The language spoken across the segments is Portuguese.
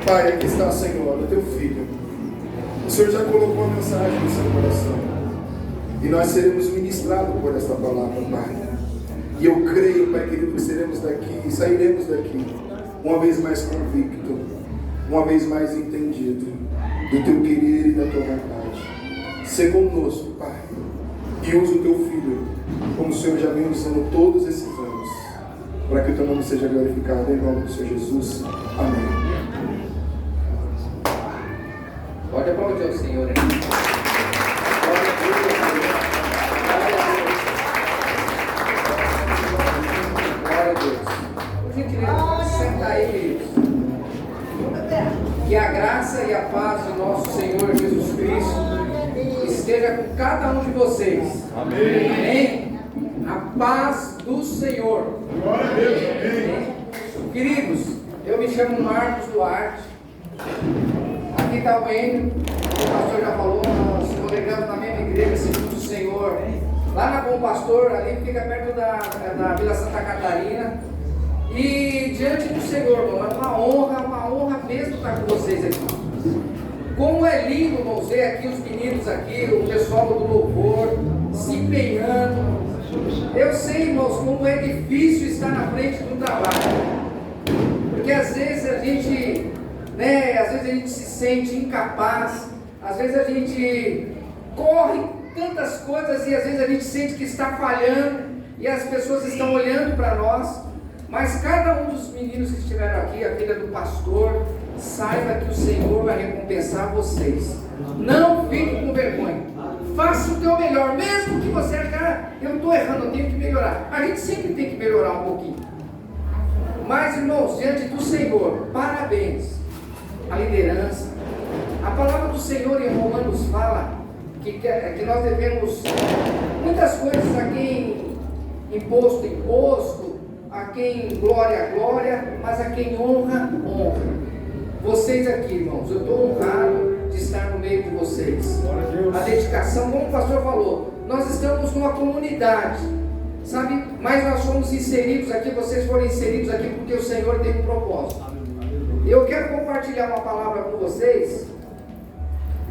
Pai, aqui está, Senhor, o teu filho. O Senhor já colocou a mensagem no seu coração. E nós seremos ministrados por esta palavra, Pai. E eu creio, Pai querido, que seremos daqui e sairemos daqui uma vez mais convicto, uma vez mais entendido do teu querer e da tua vontade. Sê conosco, Pai, e usa o teu filho, como o Senhor já vem usando todos esses anos, para que o teu nome seja glorificado, em nome do Senhor Jesus. Amém. Pode aplaudir ao Senhor, hein? Glória a Deus. Por gentileza, senta aí, queridos. Que a graça e a paz do nosso Senhor Jesus Cristo esteja com cada um de vocês. Amém. Amém? A paz do Senhor. Glória a Deus. Amém. Queridos, eu me chamo Marcos Duarte. Aqui está o Enio, o pastor já falou, nós congregamos na mesma igreja, segundo o Senhor. Lá na Bom Pastor, ali fica perto da Vila Santa Catarina. E diante do Senhor, irmão, é uma honra mesmo estar com vocês aqui. Como é lindo, irmãos, ver aqui os meninos aqui, o pessoal do louvor, se empenhando. Eu sei, irmãos, como é difícil estar na frente do trabalho. Porque às vezes a gente... às vezes a gente se sente incapaz, às vezes a gente corre tantas coisas e às vezes a gente sente que está falhando e as pessoas estão olhando para nós, mas cada um dos meninos que estiveram aqui, a filha do pastor, saiba que o Senhor vai recompensar vocês. Não fique com vergonha, faça o teu melhor, mesmo que você achar, eu estou errando, eu tenho que melhorar. A gente sempre tem que melhorar um pouquinho, mas irmãos, diante do Senhor, parabéns. A liderança, a palavra do Senhor em Romanos fala que nós devemos muitas coisas, a quem imposto, a quem glória, mas a quem honra. Vocês aqui, irmãos, eu estou honrado de estar no meio de vocês. A dedicação, como o pastor falou, nós estamos numa comunidade, sabe, mas nós somos inseridos aqui, vocês foram inseridos aqui porque o Senhor tem um propósito. Eu quero compartilhar uma palavra com vocês,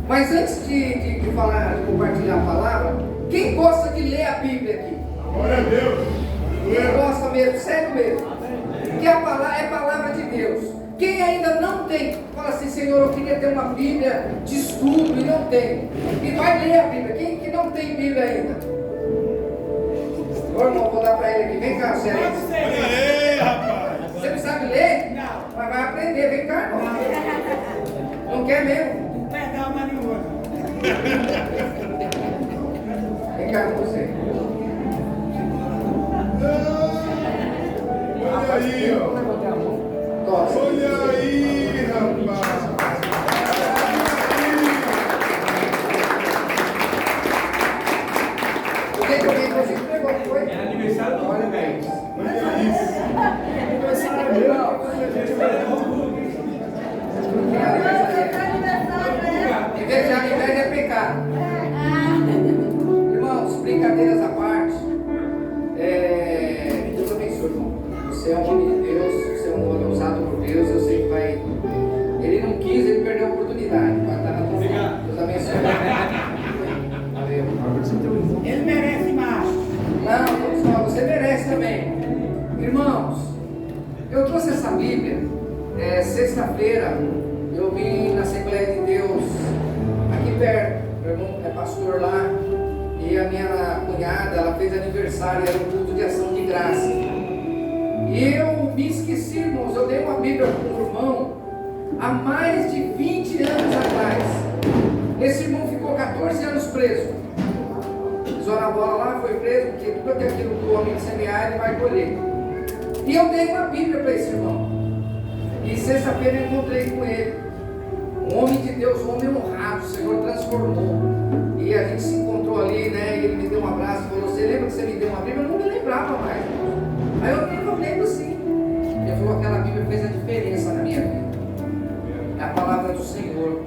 mas antes de compartilhar a palavra, quem gosta de ler a Bíblia aqui? Glória a Deus. Quem gosta mesmo, sério mesmo? Que a palavra é palavra de Deus. Quem ainda não tem, fala assim: Senhor, eu queria ter uma Bíblia de estudo e não tenho. E vai ler a Bíblia. Quem que não tem Bíblia ainda? Ô irmão, vou dar para ele aqui. Vem cá, Sérgio. Você não sabe ler? Não. Mas vai aprender, vem cá, irmão. Não quer mesmo? Perdão, mas não vou. Vem cá com você. Olha aí, ó. Nossa. Olha aí, rapaz. O que alguém você pegou? Foi? É aniversário do Olha bem. Olha isso. Invejar é pecado. Irmãos, brincadeiras à parte, Deus abençoe, irmão. Você é um homem de Deus, você é um homem usado por Deus. Eu sei que vai. Ele não quis, ele perdeu a oportunidade. Vai estar na tua mão. Deus abençoe. Valeu. Ele merece mais. Não, todos nós, você merece também. Irmãos, eu trouxe essa Bíblia, sexta-feira, eu vim na Assembleia de Deus, aqui perto, meu irmão é pastor lá, e a minha cunhada, ela fez aniversário, era um culto de ação de graça. E eu me esqueci, irmãos, eu dei uma Bíblia para um irmão, há mais de 20 anos atrás. Esse irmão ficou 14 anos preso. Pisou na bola lá, foi preso, porque tudo aquilo que o homem semear, ele vai colher. E eu dei uma Bíblia para esse irmão. E sexta-feira eu encontrei com ele. Um homem de Deus, um homem honrado, o Senhor transformou. E a gente se encontrou ali, né? E ele me deu um abraço e falou: você lembra que você me deu uma Bíblia? Eu não me lembrava mais. Aí eu lembro sim. Ele falou: aquela Bíblia fez a diferença na minha vida. É a palavra do Senhor.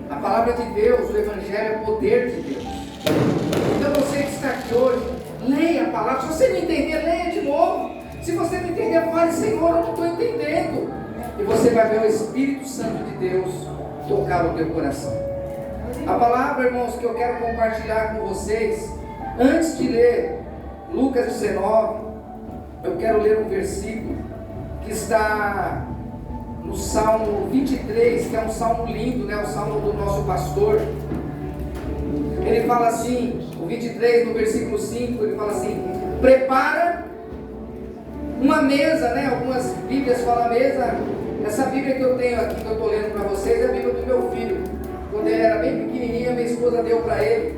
A palavra de Deus, o Evangelho é o poder de Deus. Então você que está aqui hoje, leia a palavra. Se você não entender, leia de novo. Se você não entender, fale: Senhor, eu não estou entendendo. e você vai ver o Espírito Santo de Deus tocar o teu coração. A palavra, irmãos, que eu quero compartilhar com vocês, antes de ler Lucas 19, eu quero ler um versículo que está no Salmo 23, que é um salmo lindo, né? O salmo do nosso pastor. Ele fala assim, o 23, no versículo 5, ele fala assim: prepara uma mesa, né? Algumas Bíblias falam mesa. Essa Bíblia que eu tenho aqui, que eu estou lendo para vocês, é a Bíblia do meu filho. Quando ele era bem pequenininho, minha esposa deu para ele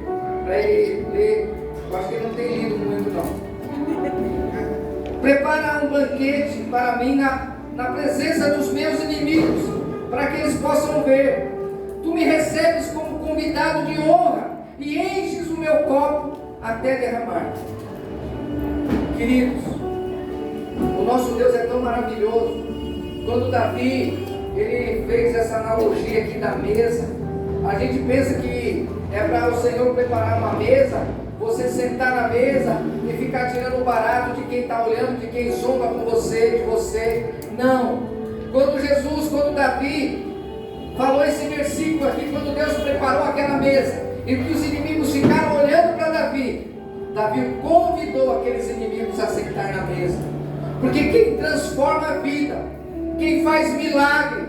ler. Eu acho que ele não tem lido muito, não. Prepara um banquete para mim na presença dos meus inimigos, para que eles possam ver. Tu me recebes como convidado de honra e enches o meu copo até derramar. Queridos, o nosso Deus é tão maravilhoso. Quando Davi, ele fez essa analogia aqui da mesa, a gente pensa que é para o Senhor preparar uma mesa, você sentar na mesa e ficar tirando o barato de quem está olhando, de quem zomba com você, de você. Não. Quando Davi falou esse versículo aqui, quando Deus preparou aquela mesa e que os inimigos ficaram olhando para Davi, Davi convidou aqueles inimigos a sentar na mesa. Porque quem transforma a vida, quem faz milagre,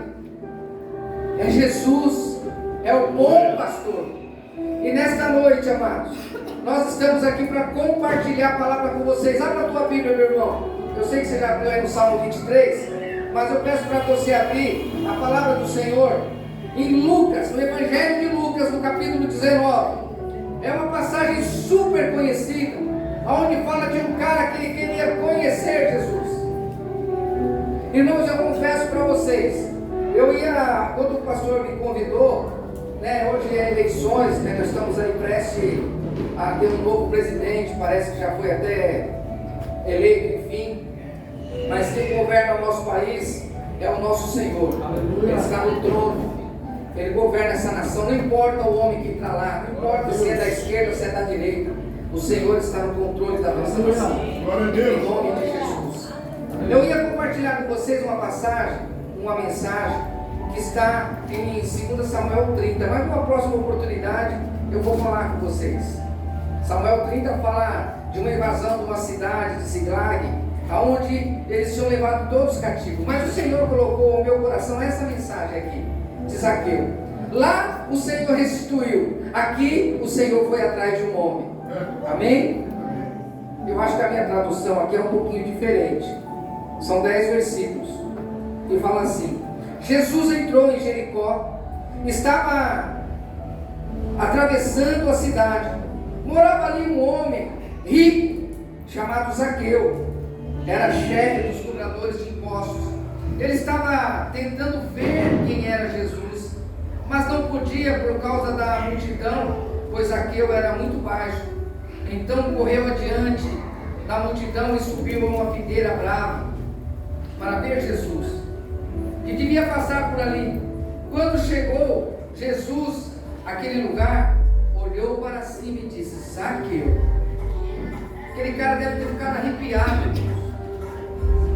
é Jesus, é o bom pastor. E nesta noite, amados, nós estamos aqui para compartilhar a palavra com vocês. Abra a tua Bíblia, meu irmão. Eu sei que você já abriu aí no Salmo 23, mas eu peço para você abrir a palavra do Senhor em Lucas, no Evangelho de Lucas, no capítulo 19. É uma passagem super conhecida, onde fala de um cara que ele queria conhecer Jesus. Irmãos, eu confesso para vocês, quando o pastor me convidou, né, hoje é eleições, né, nós estamos aí prestes a ter um novo presidente, parece que já foi até eleito, enfim, mas quem governa o nosso país é o nosso Senhor. Ele está no trono, Ele governa essa nação, não importa o homem que está lá, não importa se é da esquerda ou se é da direita, o Senhor está no controle da nossa nação, em nome de Jesus. Eu ia compartilhar com vocês uma passagem, uma mensagem que está em 2 Samuel 30, mas numa próxima oportunidade eu vou falar com vocês. Samuel 30 fala de uma invasão de uma cidade, de Ziglag, aonde eles tinham levado todos cativos. Mas o Senhor colocou no meu coração essa mensagem aqui, de Zaqueu. Lá o Senhor restituiu, aqui o Senhor foi atrás de um homem. Amém? Eu acho que a minha tradução aqui é um pouquinho diferente. São 10 versículos. E fala assim: Jesus entrou em Jericó, estava atravessando a cidade. Morava ali um homem rico, chamado Zaqueu. Era chefe dos cobradores de impostos. Ele estava tentando ver quem era Jesus, mas não podia por causa da multidão, pois Zaqueu era muito baixo. Então correu adiante da multidão e subiu a uma figueira brava para ver Jesus, que devia passar por ali. Quando chegou Jesus àquele lugar, olhou para cima e disse: Zaqueu. Aquele cara deve ter ficado arrepiado.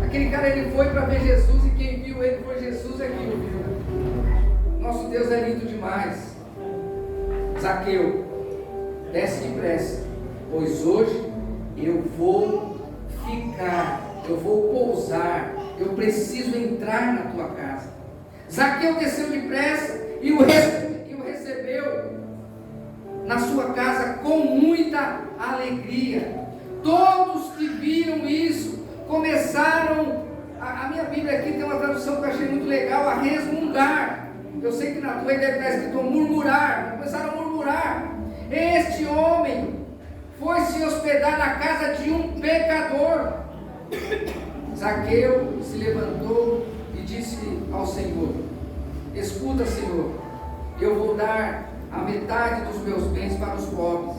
Aquele cara, ele foi para ver Jesus e quem viu ele foi Jesus é quem o viu. Nosso Deus é lindo demais. Zaqueu, desce depressa, pois hoje eu vou ficar, eu vou pousar, eu preciso entrar na tua casa. Zaqueu desceu depressa e o recebeu na sua casa com muita alegria. Todos que viram isso começaram, a minha Bíblia aqui tem uma tradução que eu achei muito legal, a resmungar. Eu sei que na tua deve estar escrito murmurar. Começaram a murmurar. Este homem foi se hospedar na casa de um pecador. Zaqueu se levantou e disse ao Senhor: escuta, Senhor, eu vou dar a metade dos meus bens para os pobres,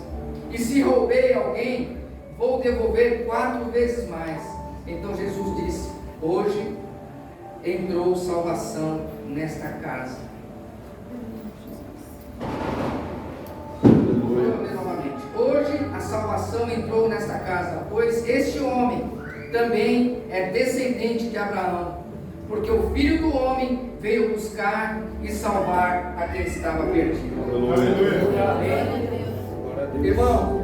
e se roubei alguém, vou devolver 4 vezes mais. Então Jesus disse: hoje entrou salvação nesta casa. Novamente. Hoje a salvação entrou nesta casa, pois este homem também é descendente de Abraão. porque o Filho do Homem veio buscar e salvar aquele que estava perdido. Irmão,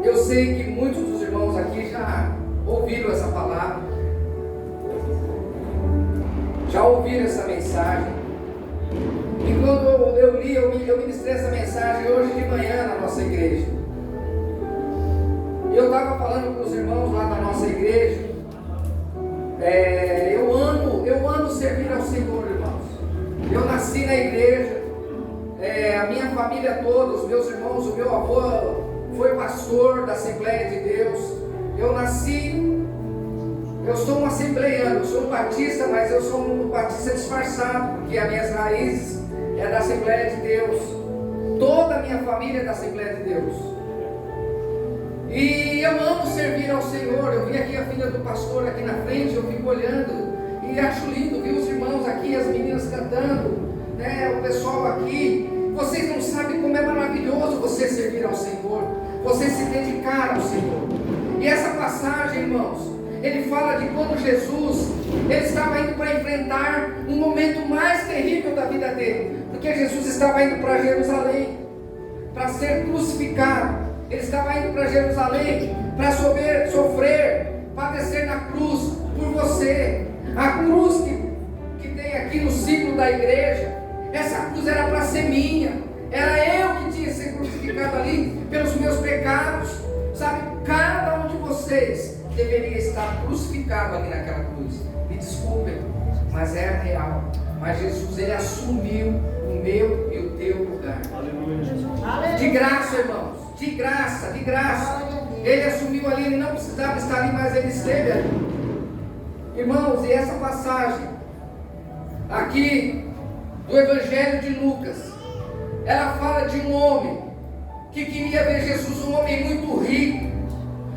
eu sei que muitos dos irmãos aqui já ouviram essa palavra, já ouviram essa mensagem. E quando eu li, eu ministrei essa mensagem hoje de manhã na nossa igreja. Eu estava falando com os irmãos lá da nossa igreja. Eu amo servir ao Senhor, irmãos. Eu nasci na igreja. A minha família toda, os meus irmãos, o meu avô foi pastor da Assembleia de Deus. Eu sou um assembleiano, eu sou um batista, mas eu sou um batista disfarçado, porque as minhas raízes é da Assembleia de Deus. Toda a minha família é da Assembleia de Deus. E eu amo servir ao Senhor. Eu vi aqui a filha do pastor aqui na frente, eu fico olhando e acho lindo ver os irmãos aqui, as meninas cantando, né? O pessoal aqui. Vocês não sabem como é maravilhoso você servir ao Senhor, você se dedicar ao Senhor. E essa passagem, irmãos, ele fala de quando Jesus, ele estava indo para enfrentar um momento mais terrível da vida dele, porque Jesus estava indo para Jerusalém, para ser crucificado. Ele estava indo para Jerusalém, para sofrer, padecer na cruz por você. A cruz que tem aqui no ciclo da igreja, essa cruz era para ser minha, era eu que tinha que ser crucificado ali pelos meus pecados, sabe? Cada um de vocês deveria estar crucificado ali naquela cruz. Me desculpem, mas é real. Mas Jesus, ele assumiu o meu e o teu lugar. De graça, irmãos, de graça, de graça. Ele assumiu ali, ele não precisava estar ali, mas ele esteve ali. Irmãos, e essa passagem aqui do Evangelho de Lucas, ela fala de um homem que queria ver Jesus, um homem muito rico,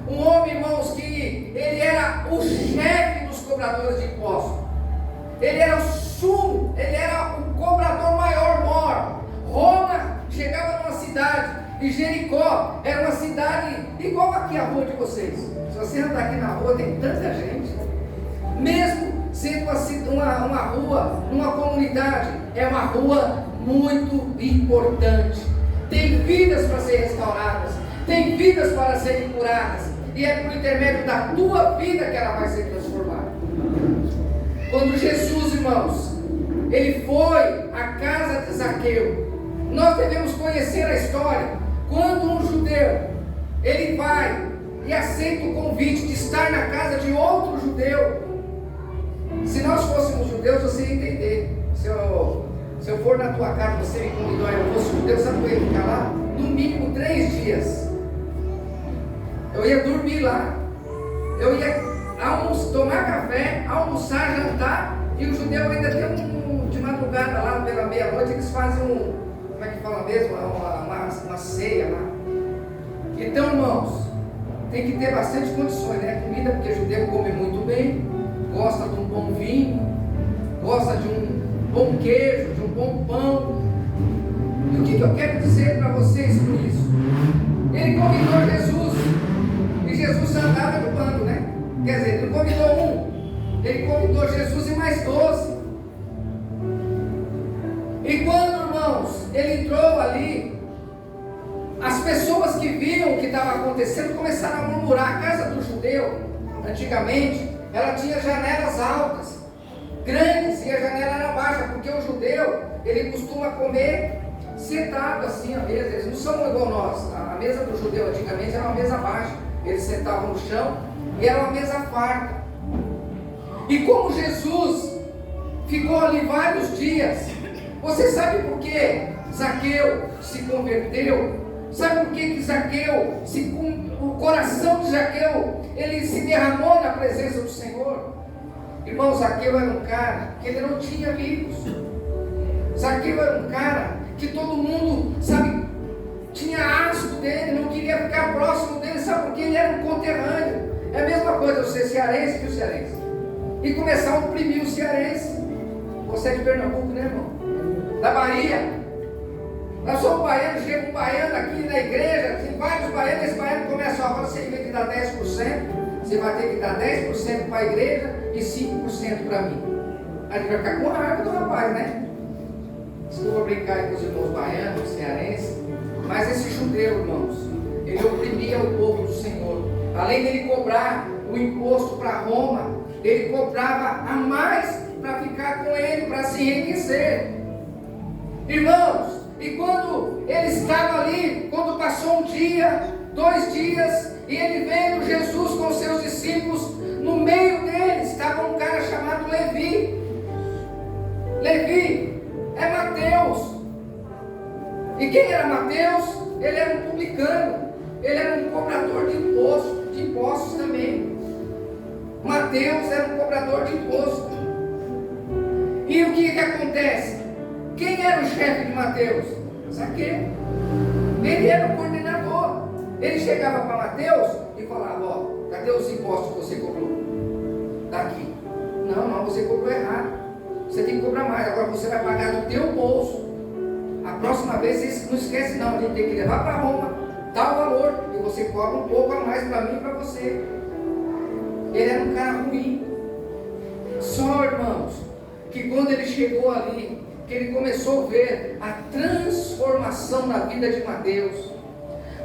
um homem, irmãos, que ele era o chefe dos cobradores de impostos, ele era o sumo, ele era o cobrador maior. Roma chegava numa cidade, e Jericó era uma cidade igual aqui a rua de vocês. Se você andar aqui na rua, tem tanta gente, mesmo sendo uma rua, uma comunidade, é uma rua muito importante. Tem vidas para serem restauradas, tem vidas para serem curadas, e é por intermédio da tua vida que ela vai ser transformada. Quando Jesus, irmãos, ele foi à casa de Zaqueu, nós devemos conhecer a história. Quando um judeu, ele vai e aceita o convite de estar na casa de outro judeu. Se nós fôssemos judeus, você ia entender. Se eu for na tua casa, você me convidou, eu fosse judeu, sabe que eu ia ficar lá? No mínimo 3 dias. Eu ia dormir lá. Eu ia tomar café, almoçar, jantar. E o judeu ainda tem de madrugada lá, pela meia-noite, eles fazem como é que fala mesmo? Uma ceia lá. Então, irmãos, tem que ter bastante condições, né? Comida, porque judeu come muito bem, gosta de um bom vinho, gosta de um bom queijo, de um bom pão. E o que eu quero dizer para vocês com isso? Ele convidou Jesus, e Jesus andava no bando, né? Quer dizer, ele convidou um, ele convidou Jesus e mais 12. E quando, irmãos, ele entrou ali, as pessoas que viam o que estava acontecendo começaram a murmurar. A casa do judeu, antigamente, ela tinha janelas altas, grandes, e a janela era baixa, porque o judeu, ele costuma comer sentado assim à mesa. Eles não são igual nós. A mesa do judeu antigamente era uma mesa baixa, eles sentavam no chão e era uma mesa farta. E como Jesus ficou ali vários dias, você sabe por que Zaqueu se converteu? Sabe por que Zaqueu, o coração de Zaqueu, ele se derramou na presença do Senhor? Irmão, Zaqueu era um cara que ele não tinha amigos. Zaqueu era um cara que todo mundo, sabe, tinha asco dele, não queria ficar próximo dele, sabe por quê? Ele era um conterrâneo. É a mesma coisa você cearense que o cearense. E começar a oprimir o cearense. Você é de Pernambuco, né, irmão? Da Bahia. Nós somos baianos, chega um baiano aqui na igreja, tem vários baianos, esse baiano começa agora, você tem que dar 10%, você vai ter que dar 10% para a igreja e 5% para mim. A gente vai ficar com a raiva do rapaz, né? Desculpa brincar aí com os irmãos baianos, cearenses, mas esse judeu, irmãos, ele oprimia o povo do Senhor. Além dele cobrar o imposto para Roma, ele cobrava a mais para ficar com ele, para se enriquecer. Irmãos, e quando ele estava ali, quando passou um dia, 2 dias, e ele vendo Jesus com seus discípulos, no meio deles estava um cara chamado Levi. Levi é Mateus. E quem era Mateus? Ele era um publicano, ele era um cobrador de impostos também. Mateus era um cobrador de imposto. E o que acontece? Quem era o chefe de Mateus? Zaqueu. Ele era o coordenador. Ele chegava para Mateus e falava: ó, cadê os impostos que você cobrou? Daqui. Não, você cobrou errado. Você tem que cobrar mais. Agora você vai pagar do teu bolso. A próxima vez, não esquece não, a gente tem que levar para Roma, tal valor, e você cobra um pouco a mais para mim e para você. Ele era um cara ruim. Só, irmãos, que quando ele chegou ali, que ele começou a ver a transformação na vida de Mateus.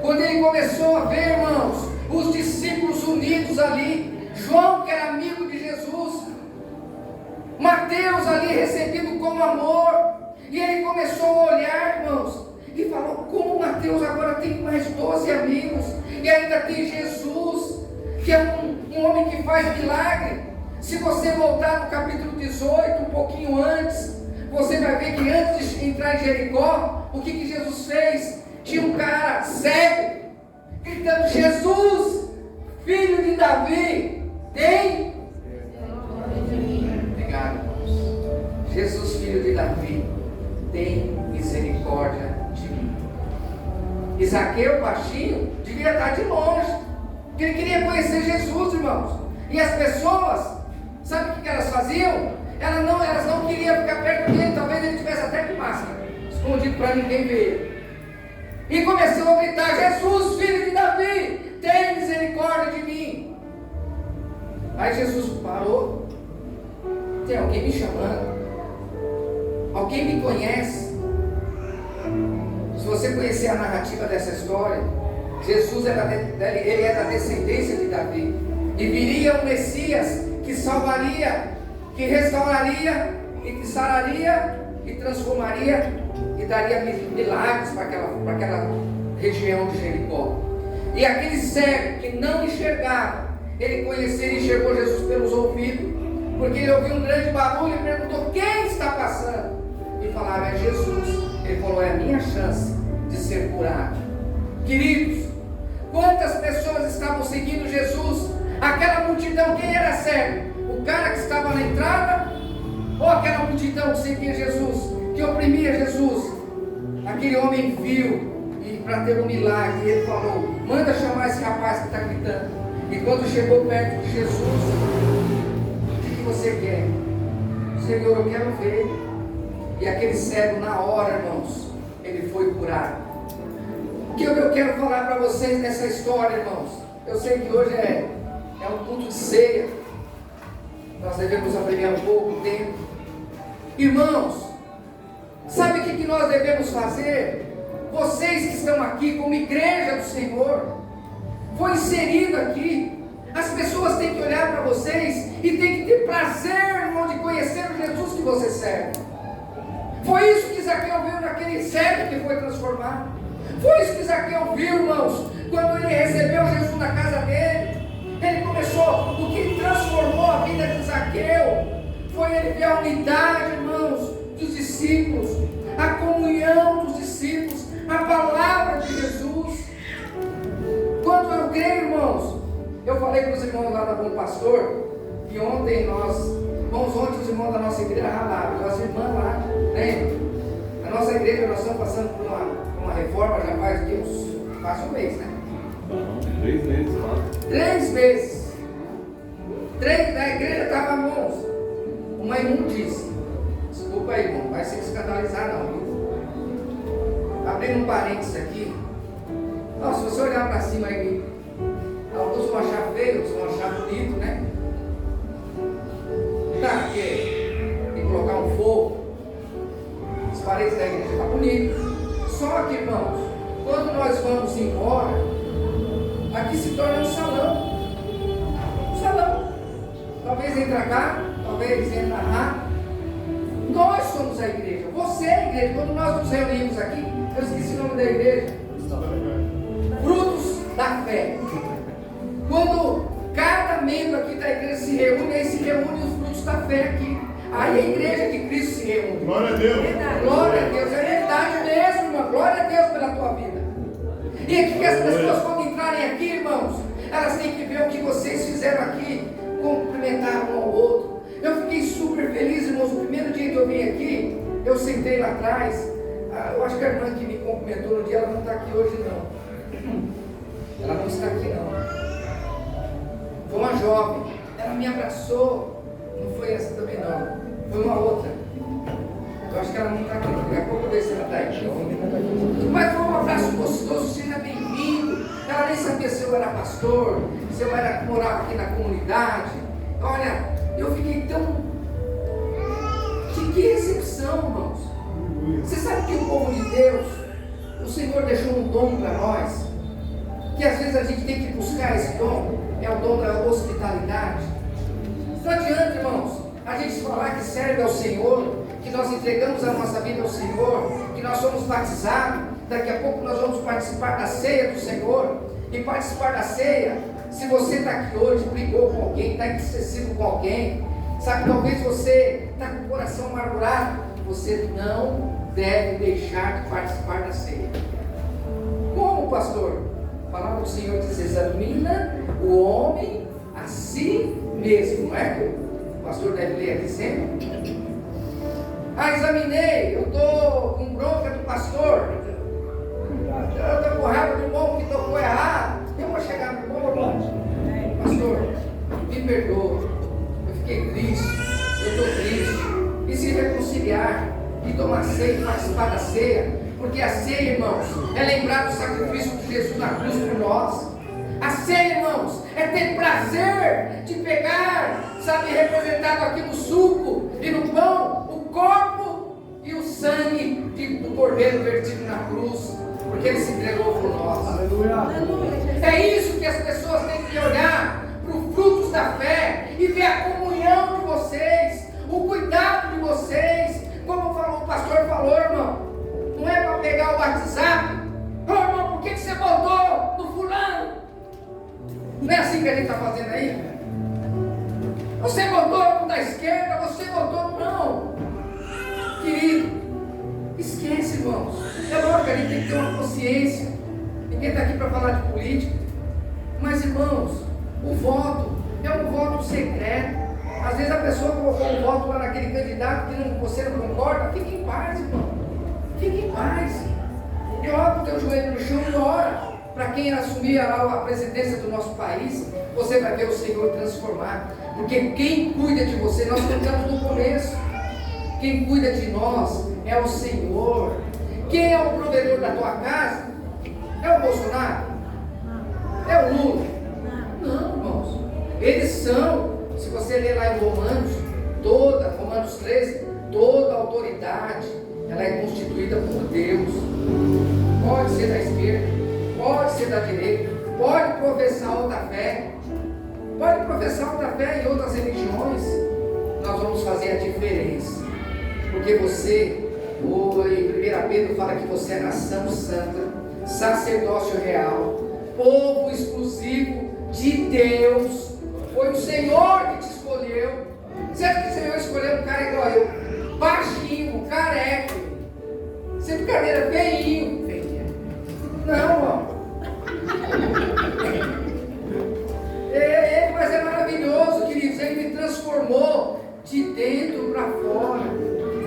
Quando ele começou a ver, irmãos, os discípulos unidos ali, João, que era amigo de Jesus, Mateus ali recebido com amor, e ele começou a olhar, irmãos, e falou: como Mateus agora tem mais 12 amigos, e ainda tem Jesus, que é um homem que faz milagre. Se você voltar no capítulo 18, um pouquinho antes, você vai ver que antes de entrar em Jericó, o que Jesus fez? Tinha um cara cego, gritando: Jesus, filho de Davi, tem? Obrigado, irmãos. Jesus, filho de Davi, tem misericórdia de mim. E Zaqueu, baixinho, devia estar de longe, porque ele queria conhecer Jesus, irmãos. E as pessoas, sabe o que elas faziam? Elas não queriam ficar perto dele, talvez ele tivesse até com máscara, escondido para ninguém ver. E começou a gritar: Jesus, filho de Davi, tem misericórdia de mim. Aí Jesus parou: tem alguém me chamando? Alguém me conhece? Se você conhecer a narrativa dessa história, Jesus ele é da descendência de Davi, e viria um Messias que salvaria, que restauraria, e que sararia, e transformaria, e daria milagres para aquela região de Jericó. E aquele cego que não enxergava, ele conheceu e enxergou Jesus pelos ouvidos, porque ele ouviu um grande barulho e perguntou: quem está passando? E falava: é Jesus. Ele falou: é a minha chance de ser curado. Queridos, quantas pessoas estavam seguindo Jesus? Aquela multidão, quem era cego? O cara que estava na entrada, ou aquela multidão que seguia Jesus, que oprimia Jesus? Aquele homem viu, e para ter um milagre, ele falou: manda chamar esse rapaz que está gritando. E quando chegou perto de Jesus: o que você quer? Senhor, eu quero ver. E aquele cego, na hora, irmãos, ele foi curado. O que eu quero falar para vocês nessa história, irmãos? Eu sei que hoje é um culto de ceia, nós devemos abreviar um pouco o tempo. Irmãos, sabe o que nós devemos fazer? Vocês que estão aqui como igreja do Senhor, foi inserido aqui. As pessoas têm que olhar para vocês e têm que ter prazer, irmão, de conhecer o Jesus que você serve. Foi isso que Zaqueu viu naquele cego que foi transformado. Foi isso que Zaqueu viu, irmãos, quando ele recebeu Jesus na casa dele. Ele começou, o que transformou a vida de Zaqueu foi ele ver a unidade, irmãos, dos discípulos, a comunhão dos discípulos, a palavra de Jesus. Quando eu creio, irmãos, eu falei com os irmãos lá da Bom Pastor, que ontem ontem os irmãos da nossa igreja ralaram, as irmãs lá, lembra? A nossa igreja, nós estamos passando por uma reforma já faz quase um mês, né? 3 meses lá. 3 meses. A igreja estava, irmãos, uma imundícia. Desculpa aí, irmão, não vai se escandalizar não, viu? Abrindo um parênteses aqui. Não, se você olhar para cima aí, alguns vão achar feio, outros vão achar bonito, né? Tá, porque embora, aqui se torna um salão. Um salão. Talvez entra cá, talvez entra lá. Nós somos a igreja. Você é a igreja. Quando nós nos reunimos aqui, eu esqueci o nome da igreja. Frutos da fé. Quando cada membro aqui da igreja se reúne, aí se reúne os frutos da fé aqui. Aí a igreja de Cristo se reúne. Glória a Deus. Glória a Deus. É verdade mesmo, irmão. Glória a Deus pela tua vida. E aqui que as pessoas, quando entrarem aqui, irmãos, elas têm que ver o que vocês fizeram aqui, cumprimentar um ao outro. Eu fiquei super feliz, irmãos. O primeiro dia que eu vim aqui, eu sentei lá atrás. Eu acho que a irmã que me cumprimentou no dia, ela não está aqui hoje, não. Ela não está aqui, não. Foi uma jovem. Ela me abraçou. Não foi essa também, não. Foi uma outra. Eu acho que ela não está aqui. Daqui a pouco eu vejo se ela está aqui. Mas foi um abraço gostoso. Seja bem-vindo. Ela nem sabia se eu era pastor, se eu era morava aqui na comunidade. Olha, eu fiquei tão... Que recepção, irmãos. Você sabe que o povo de Deus, o Senhor deixou um dom para nós, que às vezes a gente tem que buscar esse dom, é o dom da hospitalidade. Não adianta, irmãos, a gente falar que serve ao Senhor, que nós entregamos a nossa vida ao Senhor, que nós somos batizados, daqui a pouco nós vamos participar da ceia do Senhor, e participar da ceia, se você está aqui hoje, brigou com alguém, está excessivo com alguém, sabe, talvez você está com o coração amargurado, você não deve deixar de participar da ceia. Como, pastor? A palavra do Senhor diz: examina o homem a si mesmo, não é? O pastor deve ler aqui sempre. Examinei, eu estou com bronca do pastor, eu estou com raiva do irmão que tocou errado, eu vou chegar no irmão, pastor, me perdoa, eu fiquei triste, eu estou triste. E se reconciliar, e tomar ceia, e participar da ceia, porque a ceia, irmãos, é lembrar do sacrifício de Jesus na cruz por nós. A ceia, irmãos, é ter prazer de pegar, sabe, representado aqui no suco e no pão, o corpo e o sangue do cordeiro vertido na cruz, porque ele se entregou por nós. É isso que as pessoas têm que olhar para os frutos da fé e ver a comunhão de vocês, o cuidado de vocês, como o pastor falou, irmão, não é para pegar o WhatsApp, irmão, por que você voltou no fulano? Não é assim que a gente está fazendo aí? Você voltou da esquerda, você voltou, não, querido, esquece, irmãos, é lógico que a gente tem que ter uma consciência, ninguém está aqui para falar de política, mas, irmãos, o voto é um voto secreto. Às vezes a pessoa colocou um voto lá naquele candidato que você não concorda. Fique em paz, irmão. Fique em paz. Coloca o teu joelho no chão e ora. Para quem assumir a presidência do nosso país, você vai ver o Senhor transformar. Porque quem cuida de você, nós cantamos no começo, quem cuida de nós é o Senhor. Quem é o provedor da tua casa? É o Bolsonaro? É o Lula? Não, irmãos. Eles são. Se você ler lá em Romanos 13, toda autoridade, ela é constituída por Deus. Pode ser da esquerda, pode ser da direita, pode professar outra fé, pode professar outra fé em outras religiões. Nós vamos fazer a diferença, porque você, em 1 Pedro fala que você é nação santa, sacerdócio real, povo exclusivo de Deus. Foi o Senhor que te escolheu. Você acha que o Senhor escolheu um cara igual eu? Baixinho, careca, sem brincadeira, feinho. Não, irmão. Mas é maravilhoso, queridos. Ele me transformou de dentro para fora.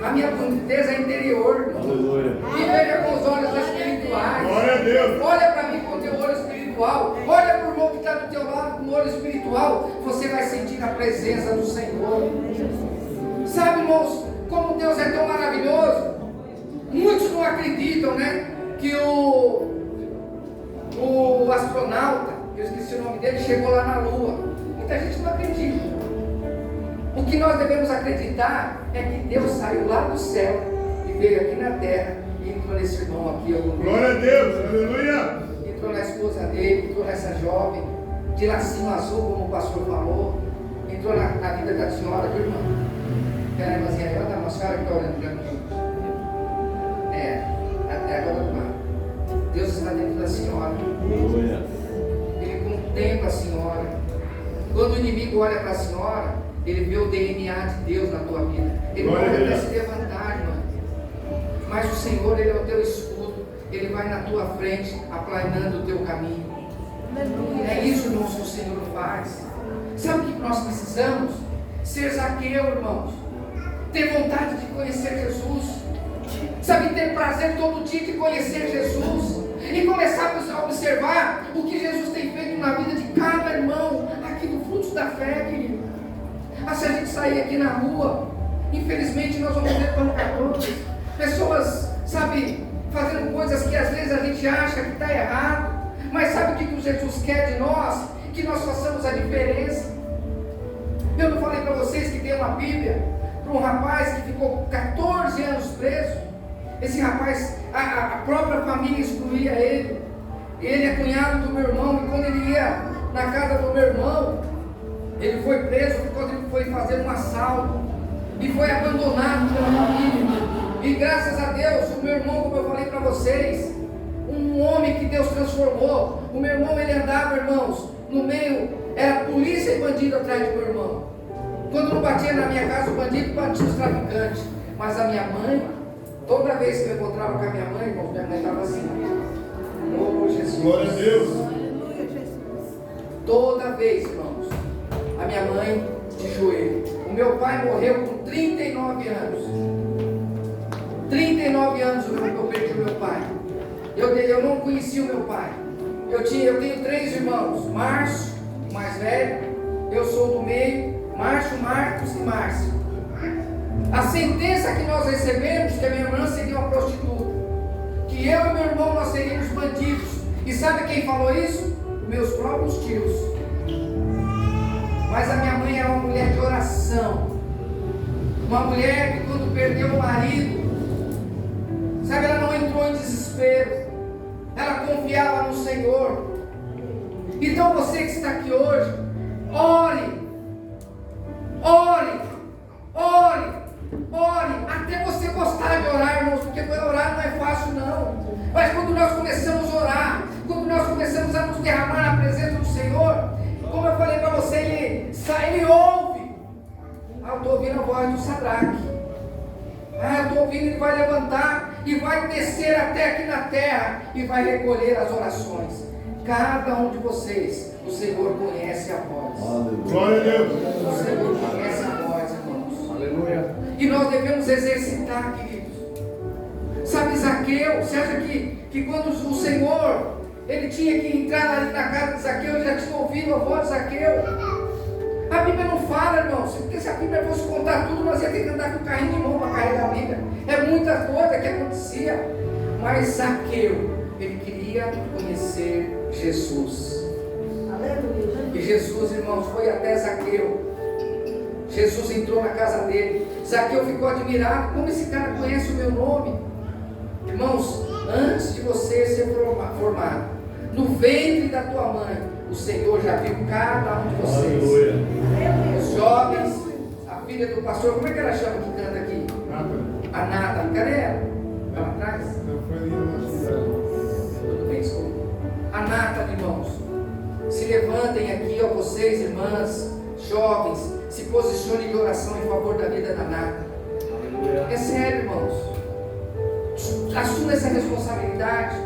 A minha boniteza é interior, irmão. Me veja com os olhos espirituais. Glória a Deus. Olha para mim com o teu olho espiritual. Olha para o irmão que está do teu lado com o olho espiritual. Você vai sentir a presença do Senhor. Sabe, irmãos, como Deus é tão maravilhoso? Muitos não acreditam, né? Que o astronauta, eu esqueci o nome dele, chegou lá na Lua. Muita gente não acredita. O que nós devemos acreditar é que Deus saiu lá do céu e veio aqui na terra e entrou nesse irmão aqui. Glória a Deus, aleluia! E entrou na esposa dele, entrou nessa jovem, de lacinho azul, como o pastor falou, entrou na vida da senhora, viu, irmã? Pera aí, irmãzinha, levanta a mão, a senhora que está olhando para mim. Até agora não. Deus está dentro da senhora. Ele contempla a senhora. Quando o inimigo olha para a senhora, ele vê o DNA de Deus na tua vida. Ele pode até se levantar, irmã. Mas o Senhor, Ele é o teu escudo. Ele vai na tua frente, aplanando o teu caminho. É isso, irmãos, que o Senhor faz. Sabe o que nós precisamos? Ser Zaqueu, irmãos. Ter vontade de conhecer Jesus. Sabe, ter prazer todo dia de conhecer Jesus. E começar a observar o que Jesus tem feito na vida de cada irmão aqui do Frutos da Fé, querido. Se a gente sair aqui na rua, infelizmente nós vamos ver pancadores, pessoas, sabe, fazendo coisas que às vezes a gente acha que está errado. Mas sabe o que Jesus quer de nós? Que nós façamos a diferença. Eu não falei para vocês que tem uma Bíblia para um rapaz que ficou 14 anos preso. Esse rapaz, a própria família excluía ele. Ele é cunhado do meu irmão, e quando ele ia na casa do meu irmão, ele foi preso quando ele foi fazer um assalto e foi abandonado pela família. E graças a Deus, o meu irmão, como eu falei para vocês, um homem que Deus transformou. O meu irmão, ele andava, irmãos, no meio, era polícia e bandido atrás do meu irmão. Quando não batia na minha casa o bandido, batia os traficantes. Mas a minha mãe, toda vez que eu encontrava com a minha mãe, irmãos, minha mãe estava assim: oh Jesus, glória a Deus. Toda vez, irmãos, a minha mãe de joelho. O meu pai morreu com 39 anos. 39 anos eu perdi o meu pai. Eu não conheci o meu pai. Eu tenho 3 irmãos: Márcio, o mais velho, eu sou do meio, Márcio, Marcos e Márcio. A sentença que nós recebemos, que a minha irmã seria uma prostituta, que eu e meu irmão nós seríamos bandidos. E sabe quem falou isso? Meus próprios tios. Mas a minha mãe era uma mulher de oração, uma mulher que quando perdeu o marido, sabe, ela não entrou em desespero, ela confiava no Senhor. Então você que está aqui hoje, ore, até você gostar de orar, irmãos, porque orar não é fácil não. Mas quando nós começamos a orar, quando nós começamos a nos derramar na presença do Senhor, como eu falei para você, ele ouve. Eu estou ouvindo a voz do Sadraque. Eu estou ouvindo, ele vai levantar e vai descer até aqui na terra e vai recolher as orações. Cada um de vocês, o Senhor conhece a voz. Glória a Deus. O Senhor conhece a voz, irmãos. Aleluia. E nós devemos exercitar, queridos. Sabe, Zaqueu, você acha que quando o Senhor, ele tinha que entrar ali na casa de Zaqueu, ele já tinha ouvido a voz de Zaqueu? A Bíblia não fala, irmãos, porque se a Bíblia fosse contar tudo, nós ia ter que andar com o carrinho de mão para carregar a Bíblia. É muita coisa que acontecia. Mas Zaqueu, ele queria conhecer Jesus. E Jesus, irmãos, foi até Zaqueu. Jesus entrou na casa dele. Zaqueu ficou admirado: como esse cara conhece o meu nome? Irmãos, antes de você ser formado no ventre da tua mãe, o Senhor já viu cada um de vocês. Aleluia. Os jovens, a filha do pastor, como é que ela chama que canta aqui? A Nata. Cadê ela? Ela atrás? Tudo bem, desculpa. A Nata, irmãos, se levantem aqui, ó, vocês, irmãs, jovens, se posicionem de oração em favor da vida da Nata. É sério, irmãos. Assuma essa responsabilidade.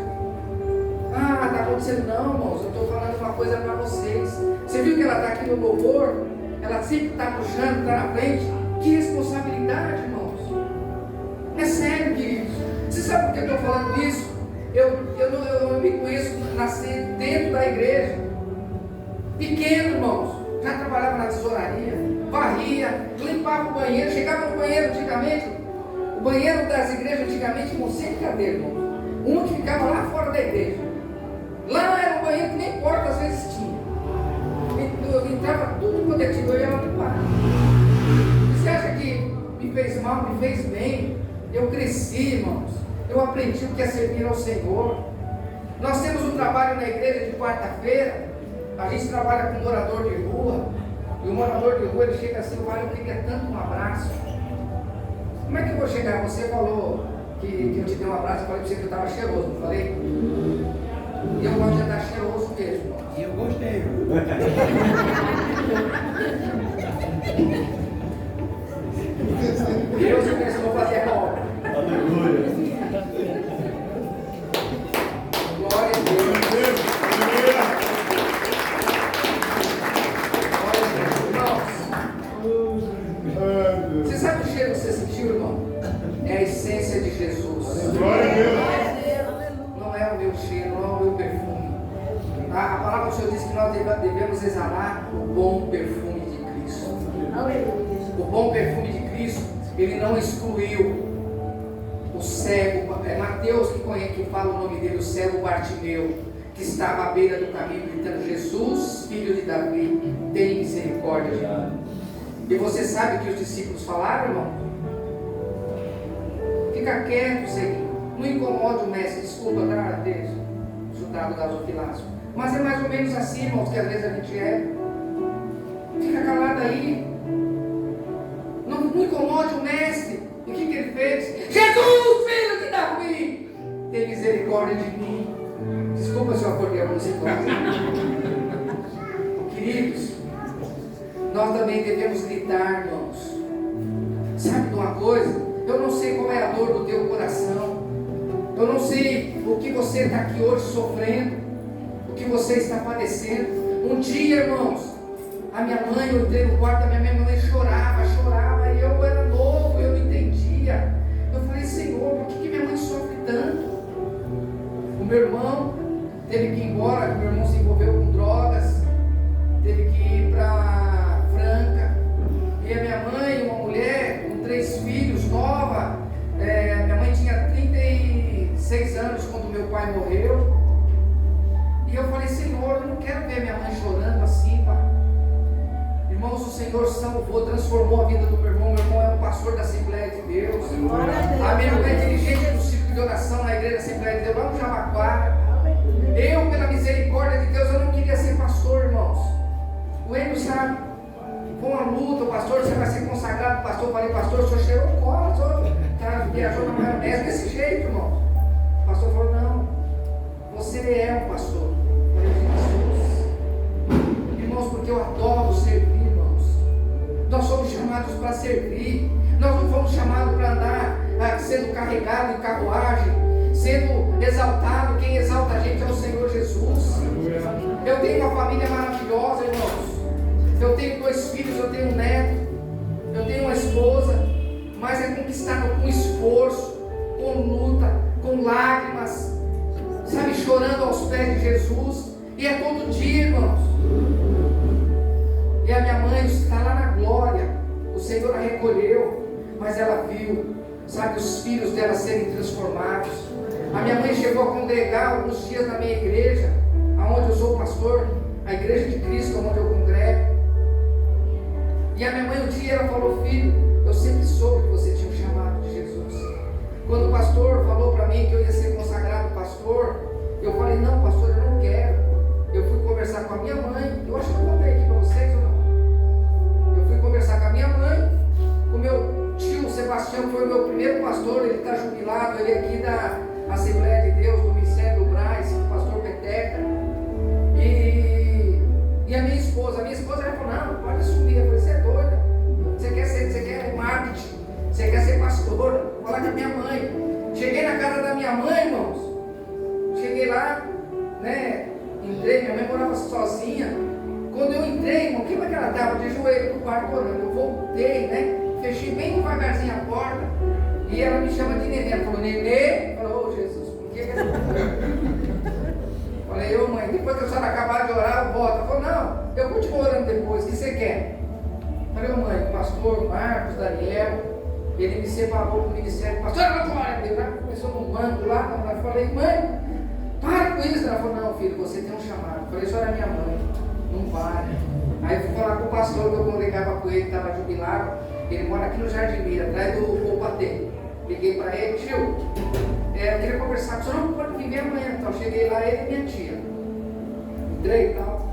Está acontecendo? Não, irmãos, eu estou falando uma coisa para vocês. Você viu que ela está aqui no louvor? Ela sempre está puxando, está na frente. Que responsabilidade, irmãos. É sério, queridos. Você sabe por que eu estou falando isso? Eu me conheço nascer dentro da igreja. Pequeno, irmãos. Já trabalhava na tesouraria, varria, limpava o banheiro, chegava no banheiro antigamente. O banheiro das igrejas antigamente, irmão, sem cadeira, irmão. Um que ficava lá fora da igreja. Lá era um banheiro que nem porta às vezes tinha. Entrava tudo quando eu ia lá limpar. Você acha que me fez mal, me fez bem? Eu cresci, irmãos. Eu aprendi o que é servir ao Senhor. Nós temos um trabalho na igreja de quarta-feira, a gente trabalha com morador de rua, e o morador de rua ele chega assim, eu queria tanto um abraço. Como é que eu vou chegar? Você falou que eu te dei um abraço, eu falei para você que eu estava cheiroso, não falei? E eu gosto de andar cheiroso mesmo. E eu gostei. Deus começou a fazer a obra. Aleluia. Glória a Deus. Glória a Deus. Irmãos, você sabe o cheiro que você sentiu, irmão? É a essência de Jesus. Glória a Deus. Não é o meu cheiro, não é o meu perfume. A palavra do Senhor diz que nós devemos exalar o bom perfume de Cristo. O bom perfume de Cristo, ele não excluiu o cego. É Mateus que fala o nome dele, o cego Bartimeu, que estava à beira do caminho gritando: Jesus, filho de Davi, tem misericórdia de mim. E você sabe o que os discípulos falaram, irmão? Fica quieto, seguinte. Não incomode o mestre. Desculpa, tá? Chutado gasofilácio. Mas é mais ou menos assim, irmãos, que às vezes a gente é. Fica calado aí. Não incomode o mestre. E o que ele fez? Jesus, filho de Davi, tem misericórdia de mim. Desculpa se eu acordei a música. Queridos, nós também devemos gritar, irmãos. Sabe de uma coisa? Eu não sei qual é a dor do teu coração. Eu não sei o que você está aqui hoje sofrendo, o que você está padecendo. Um dia, irmãos, a minha mãe, eu entrei no quarto da minha mãe chorava, e eu era novo, eu não entendia. Eu falei: Senhor, por que minha mãe sofre tanto? O meu irmão teve que ir embora, meu irmão se envolveu com drogas, teve que ir para Franca. E a minha mãe, uma mulher com 3 filhos, nova, minha mãe tinha 36 anos quando meu pai morreu. E eu falei: Senhor, eu não quero ver minha mãe chorando assim, pai. Irmãos, o Senhor salvou, transformou a vida do meu irmão. Meu irmão é um pastor da Assembleia de Deus. A minha irmã é dirigente do ciclo de oração na igreja da Assembleia de Deus, lá no Jabaquara. Eu, pela misericórdia de Deus, eu não queria ser pastor, irmãos. O Enio sabe, com a luta, o pastor, você vai ser consagrado, pastor. Eu falei: pastor, o senhor cheirou cola, o senhor viajou na maionese desse jeito, irmão. O pastor falou: não, você é um pastor. Eu falei: Jesus. Irmãos, porque eu adoro servir, irmãos. Nós somos chamados para servir. Nós não fomos chamados para andar sendo carregado em carruagem, sendo exaltado. Quem exalta a gente é o Senhor Jesus. Eu tenho uma família maravilhosa, irmãos. Eu tenho 2 filhos, eu tenho um neto, eu tenho uma esposa, mas é conquistado com esforço, com luta, com lágrimas, sabe, chorando aos pés de Jesus. E é todo dia, irmãos. E a minha mãe está lá na glória. O Senhor a recolheu, mas ela viu, sabe, os filhos dela serem transformados. A minha mãe chegou a congregar alguns dias na minha igreja, aonde eu sou pastor, a igreja de Cristo, onde eu congrego. E a minha mãe um dia ela falou: filho, eu sempre soube que você tinha um chamado de Jesus. Quando o pastor falou para mim que eu ia ser consagrado pastor, eu falei: não, pastor, eu não quero. Eu fui conversar com a minha mãe. Eu acho que eu contei aqui para vocês ou não? Eu fui conversar com a minha mãe, com o meu tio Sebastião, que foi o meu primeiro pastor. Ele está jubilado, ele é aqui da Assembleia de Deus, do Ministério do Braz, o pastor Peteca. E a minha esposa já falou: não, pode assumir. Eu falei: você é doida? Você quer marketing? Você quer ser pastor? Vou falar com a minha mãe. Cheguei na casa da minha mãe, irmãos. Cheguei lá, né? Entrei, minha mãe morava sozinha. Quando eu entrei, irmão, que ela estava de joelho no quarto orando. Eu voltei, né? Fechei bem devagarzinho a porta. E ela me chama de Nenê. Ela falou: Nenê? Falou: ô Jesus, por que Falei: ô mãe, depois que a senhora acabar de orar, eu volto. Ela falou: não, eu continuo orando depois. O que você quer? Falei: ô mãe, o pastor Marcos Daniel, ele me separou do ministério. Pastor, ela começou no banco lá. Eu falei: mãe, para com isso. Ela falou: não, filho, você tem um chamado. Eu falei: a senhora é minha mãe, não para. Aí eu fui falar com o pastor que eu congregava com ele, que estava jubilado. Ele mora aqui no Jardim Mira, atrás do Patê. Liguei para ele: tio, eu queria conversar com o senhor, não pode vir amanhã. Então, cheguei lá, ele e minha tia. Entrei e tal.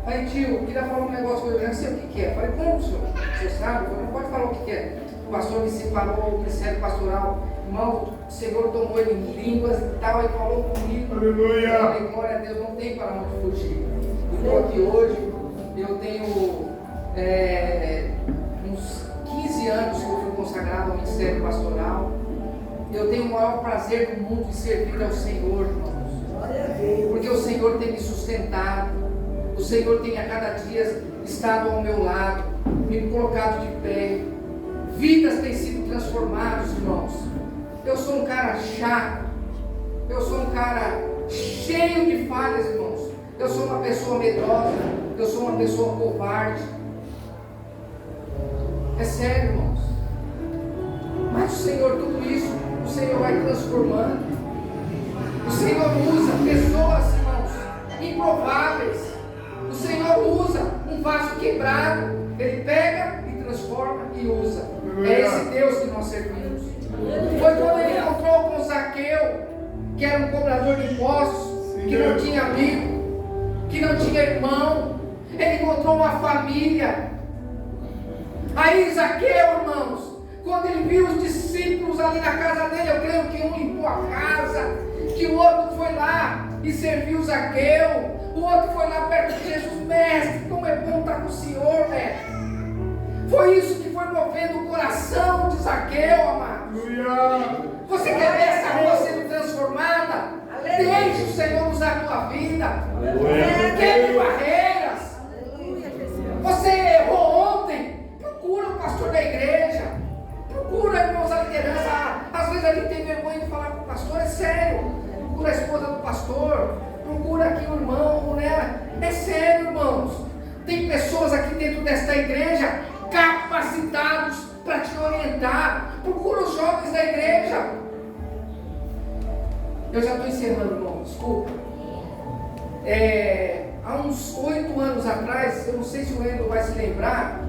Falei, tio, eu queria falar um negócio com ele, eu não sei o que é. Falei, como, senhor? Você sabe? Eu falei, não pode falar o que é. O pastor me separou, o ministério pastoral. Irmão, o Senhor tomou ele em línguas e tal, e falou comigo. Aleluia. Eu falei, glória a Deus, não tem para onde fugir. Estou aqui hoje, eu tenho uns 15 anos que eu fui consagrado ao ministério pastoral. Eu tenho o maior prazer do mundo de servir ao Senhor, irmãos. Porque o Senhor tem me sustentado. O Senhor tem a cada dia estado ao meu lado, me colocado de pé. Vidas têm sido transformadas, irmãos. Eu sou um cara chato. Eu sou um cara cheio de falhas, irmãos. Eu sou uma pessoa medrosa. Eu sou uma pessoa covarde. É sério, irmãos. Mas o Senhor, tudo isso, o Senhor vai transformando. O Senhor usa pessoas, irmãos, improváveis. O Senhor usa um vaso quebrado. Ele pega e transforma e usa. É esse Deus que nós servimos. Foi quando ele encontrou com Zaqueu, que era um cobrador de impostos, que não tinha amigo, que não tinha irmão. Ele encontrou uma família. Aí Zaqueu, irmãos, quando ele viu os discípulos ali na casa dele, eu creio que um limpou a casa, que o outro foi lá e serviu Zaqueu, o outro foi lá perto de Jesus. Mestre, como é bom estar com o Senhor, mestre. Foi isso que foi movendo o coração de Zaqueu, amado. Você quer ver essa rua sendo transformada? Deixe o Senhor usar a tua vida. Quebre barreiras. Você errou ontem. Procura o pastor da igreja. Procura, irmãos, a liderança. Às vezes a gente tem vergonha de falar com o pastor. É sério. Procura a esposa do pastor. Procura aqui o irmão, mulher. É sério, irmãos. Tem pessoas aqui dentro desta igreja capacitados para te orientar. Procura os jovens da igreja. Eu já estou encerrando, irmão, desculpa. Há uns 8 anos atrás, eu não sei se o Endo vai se lembrar,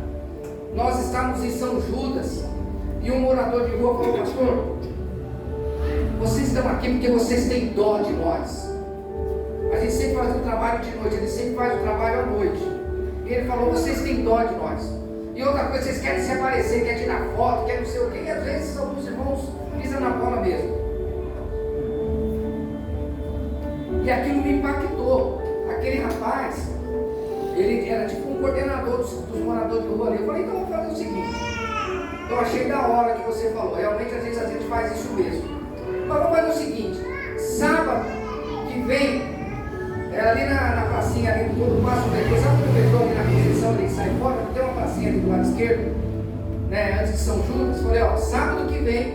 nós estávamos em São Judas e um morador de rua falou: pastor, vocês estão aqui porque vocês têm dó de nós. A gente sempre faz o trabalho de noite, ele sempre faz o trabalho à noite. E ele falou: vocês têm dó de nós. E outra coisa, vocês querem se aparecer, querem tirar foto, querem não sei o quê. E às vezes alguns irmãos pisam na bola mesmo. E aquilo me impactou. Aquele rapaz, ele era tipo um coordenador dos moradores de rua ali. Eu falei: então vamos fazer o seguinte. Eu achei da hora que você falou. Realmente às vezes a gente faz isso mesmo. Mas vamos fazer o seguinte. Sábado que vem, ali na pracinha, ali do passo do metrô, sabe o metrô ali na posição, ele sai fora, tem uma pracinha ali do lado esquerdo, né, antes de São Judas. Falei: ó, sábado que vem,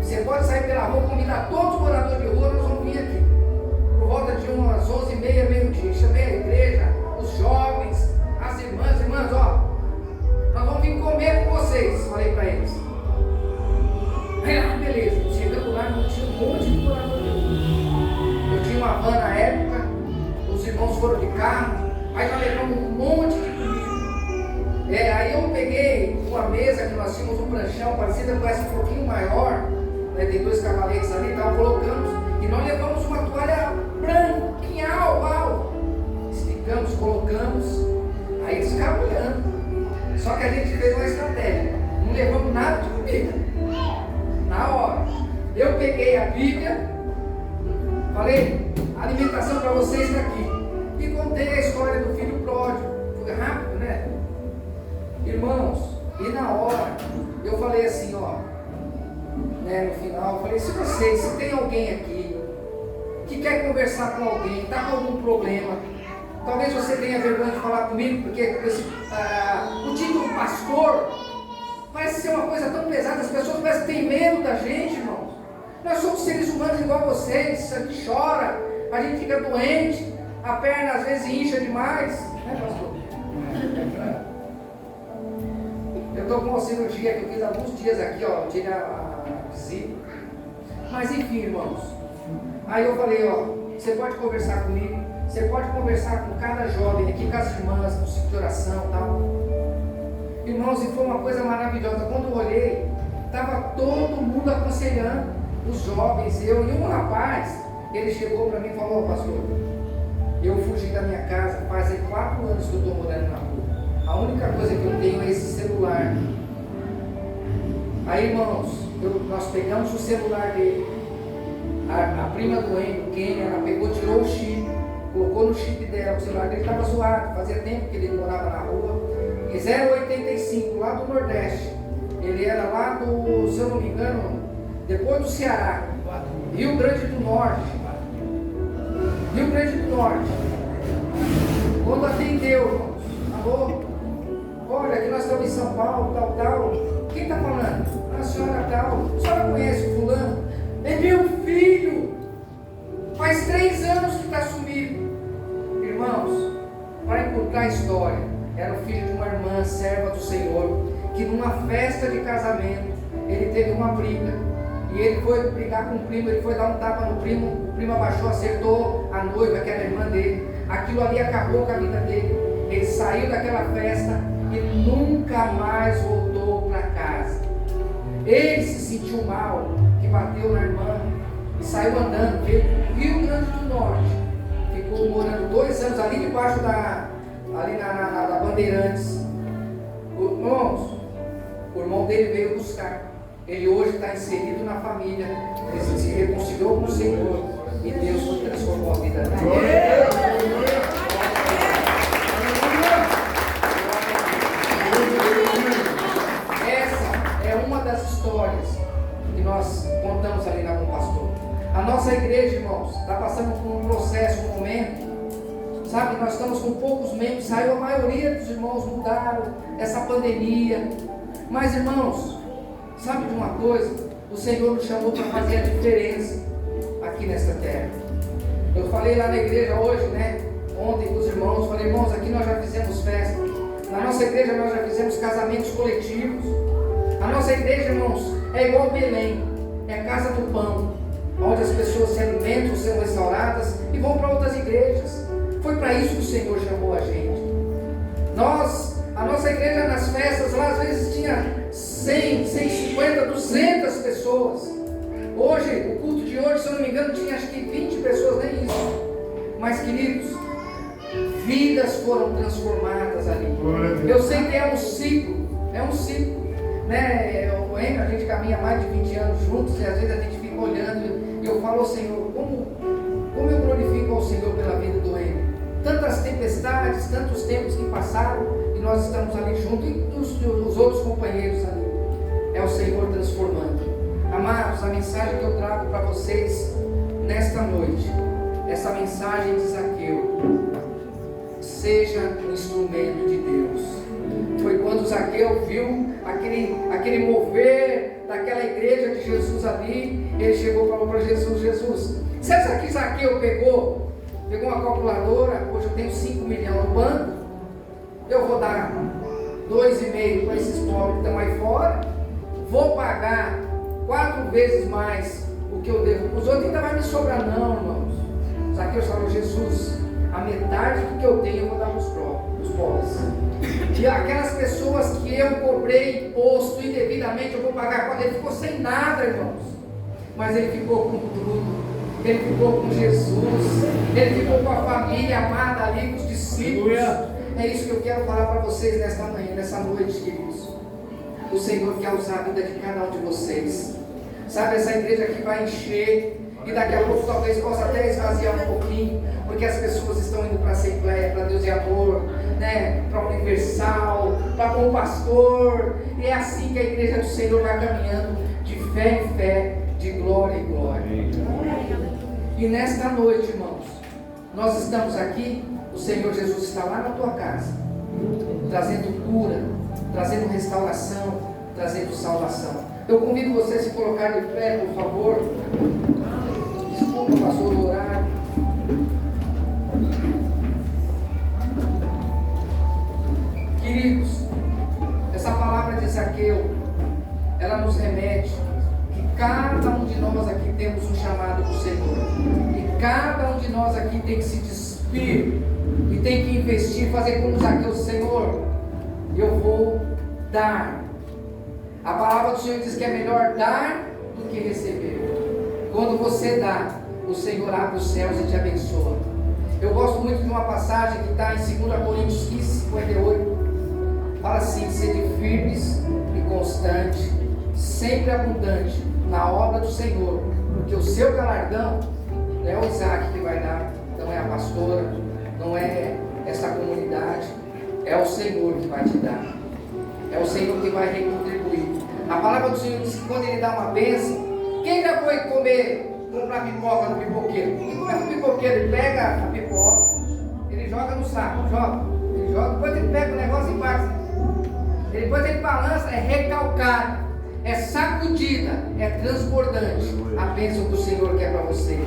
você pode sair pela rua, convidar todos os moradores de rua, nós vamos vir aqui, por volta de umas 11h30, meio-dia. Chamei a igreja, os jovens, as irmãs, ó, nós vamos vir comer com vocês, falei para eles. Aí, beleza, chegando lá, não tinha um monte de morador de rua. Eu tinha uma van na época, os irmãos foram de carro, aí nós levamos um monte de comida. Aí eu peguei uma mesa que nós tínhamos, um pranchão parecido com essa, um pouquinho maior, né, tem 2 cavaletes ali, tal, colocamos, e nós levamos uma toalha branquinha, esticamos, colocamos, aí eles ficaram olhando. Só que a gente fez uma estratégia, não levamos nada de comida. Na hora, eu peguei a Bíblia, falei: a alimentação para vocês está aqui. E contei a história do filho pródigo. Foi rápido, né? Irmãos, e na hora, eu falei assim, ó, né, no final, eu falei: se tem alguém aqui que quer conversar com alguém, está com algum problema, talvez você tenha vergonha de falar comigo, porque o título pastor parece ser uma coisa tão pesada, as pessoas parecem que têm medo da gente, irmãos. Nós somos seres humanos igual a vocês, a gente chora, a gente fica doente, a perna às vezes incha demais, né, pastor? Eu estou com uma cirurgia que eu fiz há alguns dias aqui, ó, tirei a vesícula. Mas enfim, irmãos, aí eu falei: ó, você pode conversar comigo, você pode conversar com cada jovem aqui, com as irmãs, com o ciclo de oração e tal. Irmãos, e foi uma coisa maravilhosa. Quando eu olhei, estava todo mundo aconselhando. os jovens, e um rapaz, ele chegou para mim e falou: pastor, eu fugi da minha casa, faz 4 anos que eu estou morando na rua, a única coisa que eu tenho é esse celular. Aí, irmãos, nós pegamos o celular dele, a prima do Kenny, ela pegou, tirou o chip, colocou no chip dela, o celular dele estava zoado, fazia tempo que ele morava na rua, 085, lá do Nordeste, ele era lá do, se eu não me engano, depois do Ceará, Rio Grande do Norte. Quando atendeu, irmãos, alô, olha, aqui nós estamos em São Paulo, tal, quem está falando? A senhora tal, a senhora conhece o fulano? É meu filho, faz 3 anos que está sumido. Irmãos, para encurtar a história, era o filho de uma irmã, serva do Senhor, que numa festa de casamento, ele teve uma briga, e ele foi brigar com o primo, ele foi dar um tapa no primo, o primo abaixou, acertou a noiva, que era a irmã dele, aquilo ali acabou com a vida dele, ele saiu daquela festa e nunca mais voltou para casa. Ele se sentiu mal, que bateu na irmã, e saiu andando, veio para o Rio Grande do Norte, ficou morando 2 anos ali debaixo ali na Bandeirantes. Irmãos, o irmão dele veio buscar. Ele hoje está inserido na família. Ele se reconciliou com o Senhor. E Deus transformou a vida dele. Essa é uma das histórias que nós contamos ali na Bom Pastor. A nossa igreja, irmãos, está passando por um processo, um momento. Sabe, nós estamos com poucos membros, saiu a maioria dos irmãos, mudaram essa pandemia. Mas, irmãos, sabe de uma coisa? O Senhor nos chamou para fazer a diferença aqui nesta terra. Eu falei lá na igreja hoje, né? Ontem com os irmãos, falei: irmãos, aqui nós já fizemos festa. Na nossa igreja nós já fizemos casamentos coletivos. A nossa igreja, irmãos, é igual Belém, é a casa do pão, onde as pessoas se alimentam, são restauradas e vão para outras igrejas. Foi para isso que o Senhor chamou a gente. A nossa igreja nas festas, lá às vezes tinha 100, 150, 200 pessoas. Hoje, o culto de hoje, se eu não me engano, tinha acho que 20 pessoas, nem isso. Mas, queridos, vidas foram transformadas ali. Eu sei que é um ciclo, né? A gente caminha mais de 20 anos juntos e às vezes a gente fica olhando e eu falo: Senhor, como eu glorifico ao Senhor pela vida do Reino. Tantas tempestades, tantos tempos que passaram e nós estamos ali juntos, e os outros companheiros ali. É o Senhor transformando. Amados, a mensagem que eu trago para vocês nesta noite, essa mensagem de Zaqueu: seja um instrumento de Deus. Foi quando Zaqueu viu aquele mover daquela igreja de Jesus ali, ele chegou e falou para Jesus: sabe que Zaqueu pegou uma calculadora, hoje eu tenho 5 milhões no banco, eu vou dar 2,5 para esses pobres que estão aí fora, vou pagar 4 vezes mais o que eu devo, os outros ainda vai me sobrar. Não, irmãos. Zaqueu falou: Jesus, a metade do que eu tenho eu vou dar para os pobres, e aquelas pessoas que eu cobrei imposto indevidamente eu vou pagar. Quando ele ficou sem nada, irmãos, mas ele ficou com tudo. Ele ficou com Jesus, ele ficou com a família amada ali, com os discípulos. É isso que eu quero falar para vocês nesta manhã, nessa noite, queridos. O Senhor quer usar a vida de cada um de vocês. Sabe, essa igreja aqui vai encher, e daqui a pouco talvez possa até esvaziar um pouquinho, porque as pessoas estão indo para a Assembleia, para Deus e Amor, né? Para a Universal, para Bom Pastor. E é assim que a igreja do Senhor vai caminhando, de fé em fé, de glória em glória. E nesta noite, irmãos, nós estamos aqui, o Senhor Jesus está lá na tua casa, trazendo cura, trazendo restauração, trazendo salvação. Eu convido você a se colocar de pé, por favor. Desculpa, pastor, o horário. Queridos, essa palavra de Zaqueu, ela nos remete que cada um de nós aqui temos um chamado do Senhor, e cada um de nós aqui tem que se despir e tem que investir, fazer como Zaqueu: Senhor, eu vou dar. A palavra do Senhor diz que é melhor dar do que receber. Quando você dá, o Senhor abre os céus e te abençoa. Eu gosto muito de uma passagem que está em 2 Coríntios 15, 58. Fala assim: sede firmes e constante, sempre abundante na obra do Senhor, porque o seu galardão não é o Isaac que vai dar, não é a pastora, não é essa comunidade, é o Senhor que vai te dar, é o Senhor que vai recontribuir. A palavra do Senhor diz que quando Ele dá uma bênção, quem já foi comprar pipoca no pipoqueiro? Quem come no pipoqueiro, ele pega a pipoca, ele joga no saco, ele joga, depois ele pega o negócio e bate. Depois ele balança, é recalcada, é sacudida, é transbordante. A bênção que o Senhor quer para você,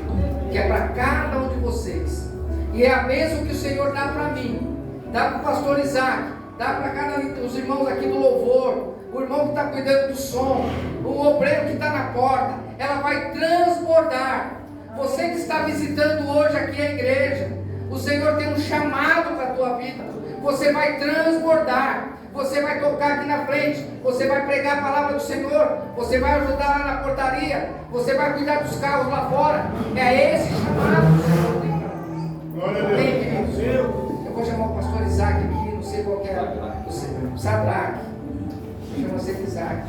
que é para cada um de vocês. E é a bênção que o Senhor dá para mim, dá para o pastor Isaac, dá para cada um dos irmãos aqui do louvor, o irmão que está cuidando do som, o obreiro que está na porta. Ela vai transbordar. Você que está visitando hoje aqui a igreja, o Senhor tem um chamado para a tua vida. Você vai transbordar. Você vai tocar aqui na frente, você vai pregar a palavra do Senhor, você vai ajudar lá na portaria, você vai cuidar dos carros lá fora. É esse chamado que o Senhor tem para nós. Amém, queridos? Eu vou chamar o pastor Isaac aqui, não sei qual que é, Sadraque. Chama-se Isaac.